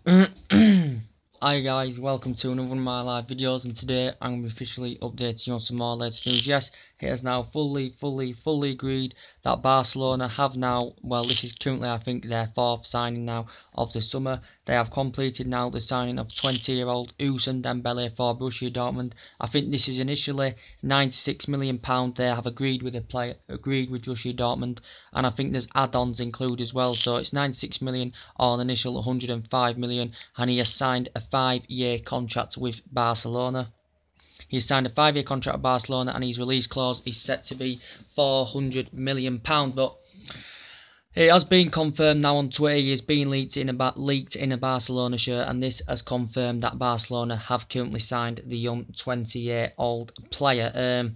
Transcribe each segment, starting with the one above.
Hi guys, welcome to another one of my live videos, and today I'm going to be officially updating you on some more latest news. Yes, it has now fully agreed that Barcelona have now, well, this is currently I think their fourth signing now of the summer. They have completed now the signing of 20-year-old Dembele for Borussia Dortmund. I think this is initially £96 million they have agreed with Borussia Dortmund, and I think there's add-ons included as well, so it's 96 million or an initial 105 million, and he has signed a 5-year contract with Barcelona. He's signed a 5-year contract with Barcelona, and his release clause is set to be £400 million. But it has been confirmed now on Twitter. He has been leaked in a Barcelona shirt, and this has confirmed that Barcelona have currently signed the young 20-year-old player.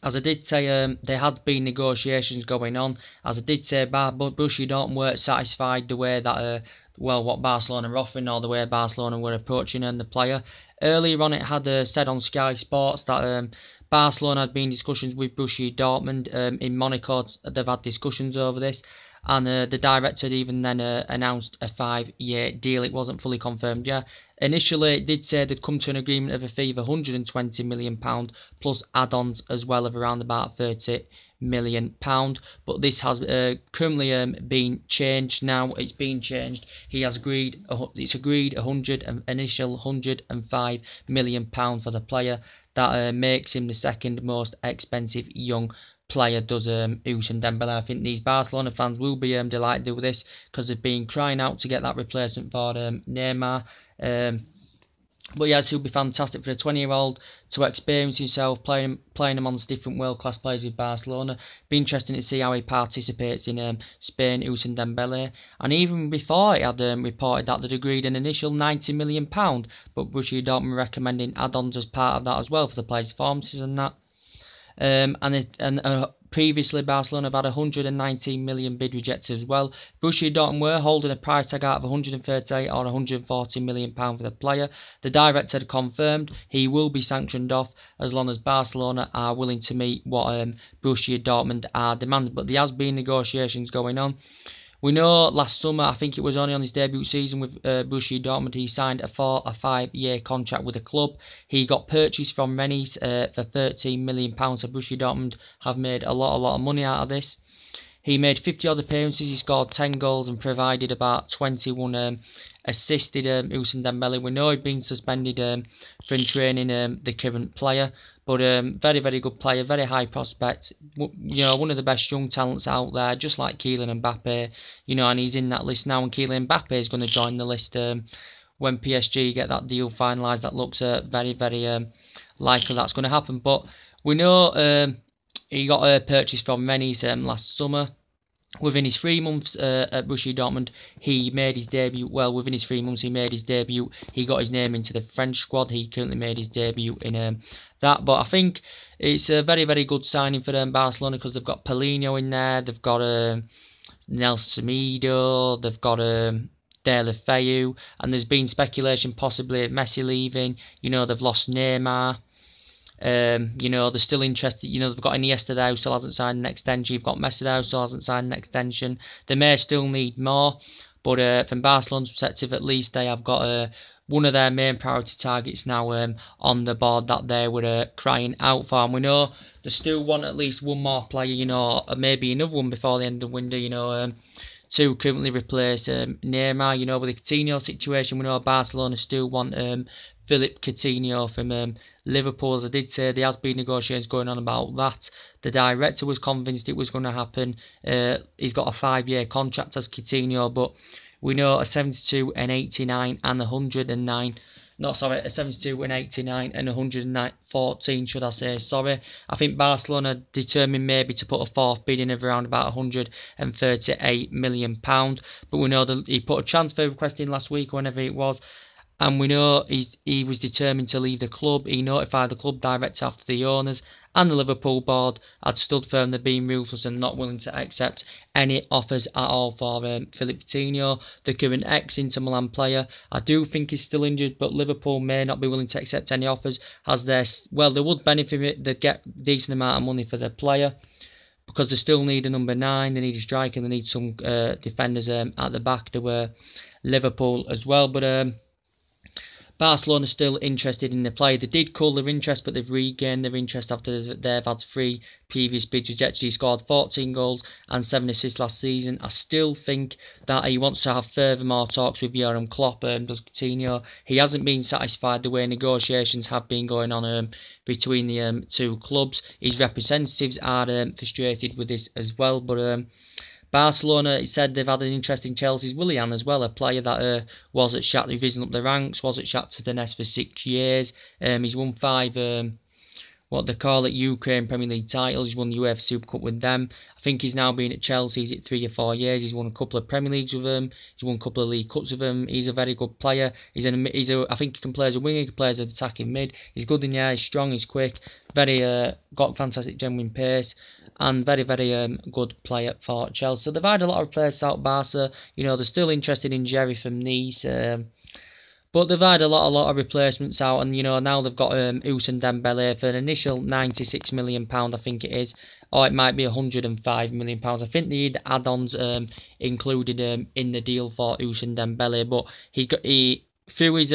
As I did say, there had been negotiations going on. As I did say, Borussia Dortmund weren't satisfied the way that, what Barcelona were offering, or the way Barcelona were approaching the player. Earlier on, it had said on Sky Sports that Barcelona had been in discussions with Borussia Dortmund. In Monaco, they've had discussions over this, and the director had even then announced a 5-year deal. It wasn't fully confirmed yet. Initially, it did say they'd come to an agreement of a fee of £120 million plus add-ons as well of around about £30 million. But this has currently been changed now. It's been changed. He has agreed. It's agreed initial £105 million for the player. That makes him the second most expensive young player, does Dembele. I think these Barcelona fans will be delighted with this, because they've been crying out to get that replacement for Neymar. But yeah, it will be fantastic for a 20-year-old to experience himself playing amongst different world-class players with Barcelona. Be interesting to see how he participates in Spain, Dembele. And even before, it had reported that they'd agreed an initial £90 million, but Borussia Dortmund recommending add-ons as part of that as well for the players' performances and that. Previously, Barcelona have had 119 million bid rejected as well. Borussia Dortmund were holding a price tag out of 138 or 140 million pound for the player. The director had confirmed he will be sanctioned off as long as Barcelona are willing to meet what Borussia Dortmund are demanding. But there has been negotiations going on. We know last summer, I think it was only on his debut season with Borussia Dortmund, he signed a 5-year contract with the club. He got purchased from Rennes for £13 million, so Borussia Dortmund have made a lot of money out of this. He made 50 odd appearances, he scored 10 goals and provided about 21 assisted Dembele. We know he'd been suspended from training the current player, but very good player, very high prospect. One of the best young talents out there, just like Kylian Mbappe. And he's in that list now, and Kylian Mbappe is going to join the list when PSG get that deal finalised. That looks very likely that's going to happen. But we know he got purchased from Rennes last summer. Within his 3 months at Borussia Dortmund, he made his debut. Well, within his 3 months, he made his debut. He got his name into the French squad. He currently made his debut in that. But I think it's a very good signing for Barcelona, because they've got Paulinho in there. They've got Nelson Semedo. They've got Deulofeu. And there's been speculation possibly of Messi leaving. They've lost Neymar. They're still interested. They've got Iniesta there who still hasn't signed an extension. You've got Messi there who still hasn't signed an extension. They may still need more, but from Barcelona's perspective, at least they have got one of their main priority targets now on the board that they were crying out for. And we know they still want at least one more player, or maybe another one before the end of the window, to currently replace Neymar. With the Coutinho situation, we know Barcelona still want Philippe Coutinho from Liverpool. As I did say, there has been negotiations going on about that. The director was convinced it was going to happen. He's got a 5-year contract as Coutinho, but we know a 72, an 89 and 109. A 72, an 89 and 114, should I say. Sorry. I think Barcelona determined maybe to put a fourth bid in of around about £138 million. But we know that he put a transfer request in last week, or whenever it was, and we know he was determined to leave the club. He notified the club director after the owners and the Liverpool board had stood firm. They're being ruthless and not willing to accept any offers at all for Philippe Coutinho, the current ex-Inter Milan player. I do think he's still injured, but Liverpool may not be willing to accept any offers, as they would benefit it. They'd get a decent amount of money for their player. because they still need a number 9, they need a striker, they need some defenders at the back. There were Liverpool as well, but Barcelona still interested in the player. They did cool their interest, but they've regained their interest after they've had 3 previous bids rejected. He scored 14 goals and 7 assists last season. I still think that he wants to have furthermore talks with Jurgen Klopp, does Coutinho. He hasn't been satisfied the way negotiations have been going on between the 2 clubs. His representatives are frustrated with this as well, but Barcelona, he said they've had an interest in Chelsea's Willian as well, a player that was at Shakhtar, risen up the ranks, was at Shakhtar Donetsk for 6 years. He's won 5, what they call it, Ukraine Premier League titles. He's won the UEFA Super Cup with them. I think he's now been at Chelsea, he's at 3 or 4 years. He's won a couple of Premier Leagues with them. He's won a couple of League Cups with them. He's a very good player. I think he can play as a winger, he can play as an attacking mid. He's good in the air, he's strong, he's quick, got fantastic genuine pace, and very, very good player for Chelsea. So they've had a lot of players out Barca. They're still interested in Jerry from Nice. But they've had a lot of replacements out, and now they've got Ousmane Dembele for an initial £96 million, I think it is, or it might be £105 million. I think they need add-ons included in the deal for Ousmane Dembele, but he through his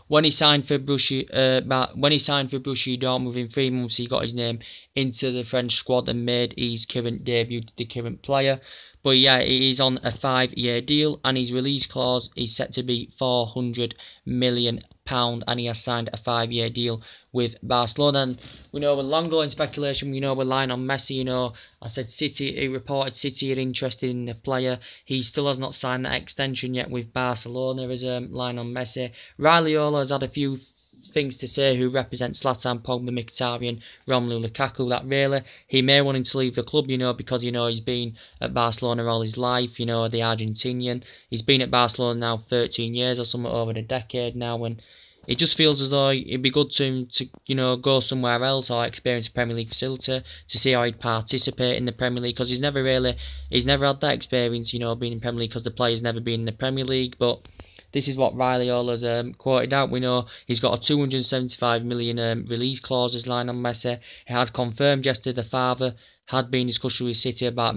when he signed for Borussia Dortmund, within 3 months he got his name into the French squad and made his current debut, the current player. But yeah, he is on a 5-year deal, and his release clause is set to be £400 million, and he has signed a 5-year deal with Barcelona. And we know with long-going speculation, we're lying on Messi. I said City, he reported City are interested in the player. He still has not signed that extension yet with Barcelona as lying on Messi. Raiola has had a few things to say, who represents Zlatan, Pogba, Mkhitaryan, Romelu Lukaku, that really he may want him to leave the club, because he's been at Barcelona all his life, the Argentinian. He's been at Barcelona now 13 years or something, over a decade now, and it just feels as though it'd be good to him to go somewhere else or experience a Premier League facility to see how he'd participate in the Premier League, because he's never had that experience, being in Premier League, because the player's never been in the Premier League. But this is what Raiola's quoted out. We know he's got a £275 million release clause as lying on Messi. He had confirmed yesterday the father had been in discussion with City about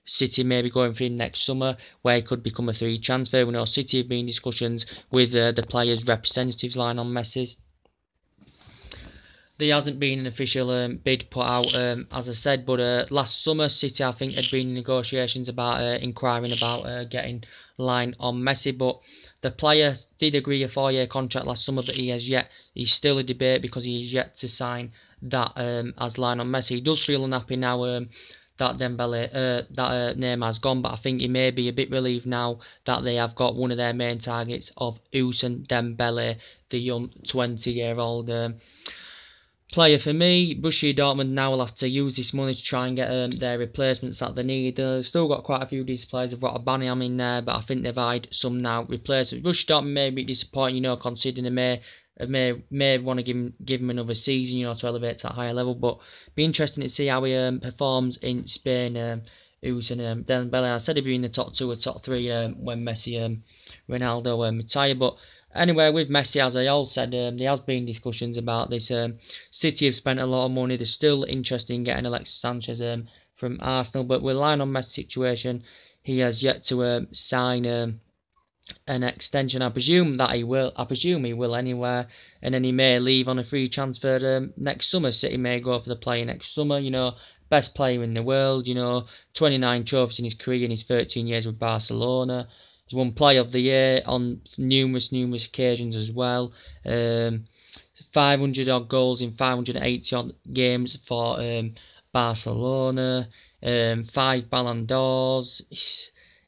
City maybe going for him next summer, where he could become a free transfer. We know City have been in discussions with the players' representatives lying on Messi's. There hasn't been an official bid put out, as I said, but last summer City, I think, had been in negotiations about inquiring about getting line on Messi, but the player did agree a 4-year contract last summer, but he's still a debate, because he is yet to sign that as line on Messi. He does feel unhappy now that Dembele, that Neymar's gone, but I think he may be a bit relieved now that they have got one of their main targets of Ousmane Dembele, the young 20-year-old player. For me, Borussia Dortmund now will have to use this money to try and get their replacements that they need. They've still got quite a few of these players. They've got a Banyam in there, but I think they've had some now replacements. Borussia Dortmund may be disappointing, considering they may want to give him another season, to elevate to a higher level. But be interesting to see how he performs in Spain. Ousmane Dembele, I said he'd be in the top 2 or top 3 when Messi, Ronaldo retire, but. Anyway, with Messi, as I all said, there has been discussions about this. City have spent a lot of money. They're still interested in getting Alexis Sanchez from Arsenal, but with line on Messi's situation, he has yet to sign an extension. I presume he will anyway, and then he may leave on a free transfer next summer. City may go for the player next summer. Best player in the world. 29 trophies in his career in his 13 years with Barcelona. He's won Player of the Year on numerous occasions as well. 500 odd goals in 580 odd games for Barcelona. 5 Ballon d'Ors.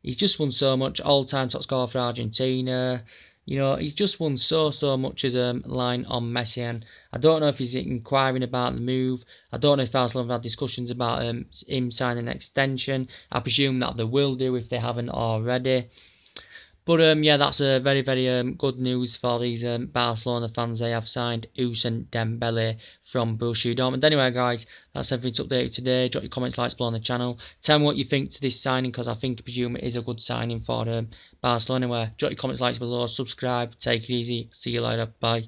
He's just won so much. All-time top scorer for Argentina. He's just won so much as a line on Messi, and I don't know if he's inquiring about the move. I don't know if Barcelona have had discussions about him signing an extension. I presume that they will do if they haven't already. But yeah, that's a very, very good news for these Barcelona fans. They have signed Ousmane Dembele from Borussia Dortmund. Anyway, guys, that's everything to update today. Drop your comments, likes below on the channel. Tell me what you think to this signing, because I presume it is a good signing for Barcelona. Anyway, drop your comments, likes below, subscribe. Take it easy. See you later. Bye.